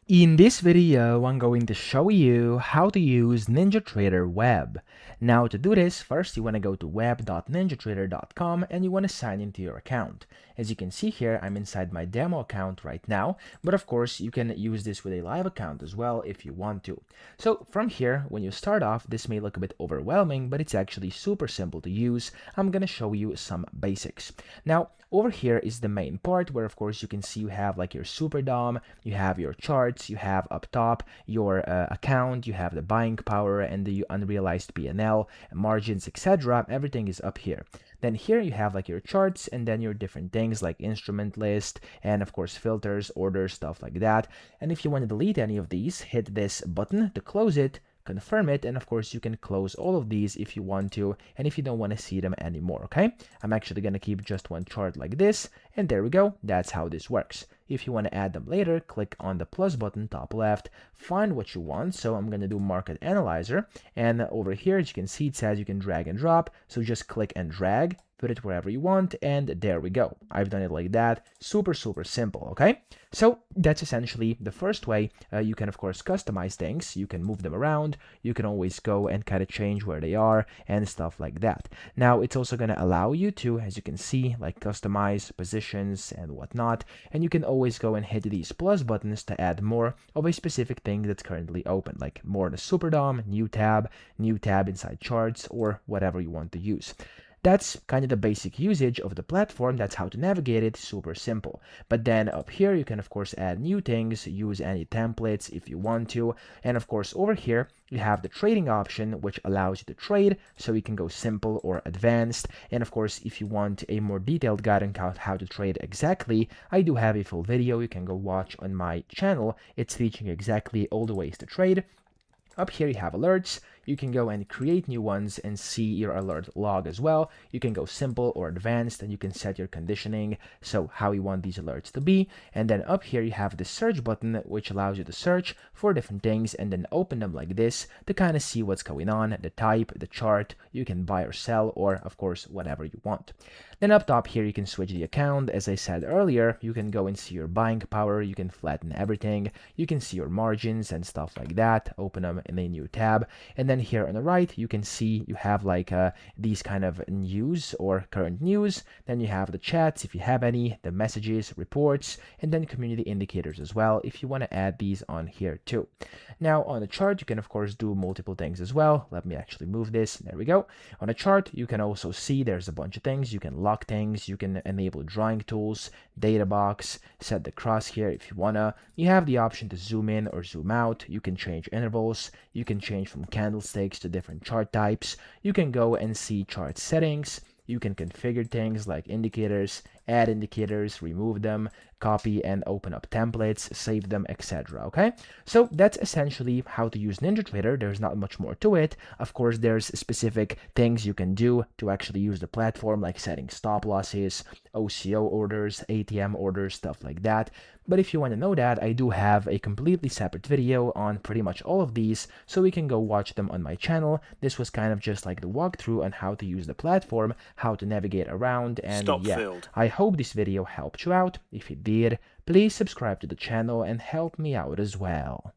In this video, I'm going to show you how to use NinjaTrader Web. Now to do this, first you want to go to web.ninjatrader.com and you want to sign into your account. As you can see here, I'm inside my demo account right now, but of course you can use this with a live account as well if you want to. So from here, when you start off, this may look a bit overwhelming, but it's actually super simple to use. I'm going to show you some basics. Now, over here is the main part where of course you can see you have like your super DOM, you have your charts, you have up top your account, you have the buying power and the unrealized P&L, margins, etc. Everything is up here. Then here you have like your charts and then your different things like instrument list and of course filters, orders, stuff like that. And if you want to delete any of these, hit this button to close it, confirm it, and of course you can close all of these if you want to and if you don't want to see them anymore. Okay, I'm actually going to keep just one chart like this, and there we go. That's how this works. If you want to add them later, click on the plus button top left, find what you want. So I'm going to do market analyzer, and over here as you can see it says you can drag and drop, so just click and drag, put it wherever you want, and there we go. I've done it like that. Super simple. Okay, so that's essentially the first way. You can of course customize things, you can move them around, you can always go and kind of change where they are and stuff like that. Now it's also going to allow you to, as you can see, like customize positions and whatnot, and you can always go and hit these plus buttons to add more of a specific thing that's currently open, like more in the super DOM, new tab inside charts, or whatever you want to use. That's kind of the basic usage of the platform. That's how to navigate it, super simple. But then up here you can of course add new things, use any templates if you want to, and of course over here you have the trading option, which allows you to trade, so you can go simple or advanced. And of course if you want a more detailed guide on how to trade exactly, I do have a full video you can go watch on my channel. It's teaching exactly all the ways to trade. Up here you have alerts. You can go and create new ones and see your alert log as well. You can go simple or advanced, and you can set your conditioning, so how you want these alerts to be. And then up here you have the search button, which allows you to search for different things and then open them like this to kind of see what's going on, the type, the chart. You can buy or sell, or of course whatever you want. Then up top here you can switch the account. As I said earlier, you can go and see your buying power, you can flatten everything, you can see your margins and stuff like that, open them in a new tab. And then here on the right you can see you have like these kind of news or current news. Then you have the chats if you have any, the messages, reports, and then community indicators as well if you want to add these on here too. Now on the chart you can of course do multiple things as well. Let me actually move this. There we go. On a chart you can also see there's a bunch of things. You can lock things, you can enable drawing tools, data box, set the crosshair if you wanna. You have the option to zoom in or zoom out. You can change intervals, you can change from candlesticks to different chart types. You can go and see chart settings. You can configure things like indicators, add indicators, remove them, copy and open up templates, save them, etc. Okay, so that's essentially how to use NinjaTrader. There's not much more to it. Of course, there's specific things you can do to actually use the platform, like setting stop losses, OCO orders, ATM orders, stuff like that. But if you want to know that, I do have a completely separate video on pretty much all of these, so we can go watch them on my channel. This was kind of just like the walkthrough on how to use the platform, how to navigate around, and Stop yeah, filled. I hope this video helped you out. If it did, please subscribe to the channel and help me out as well.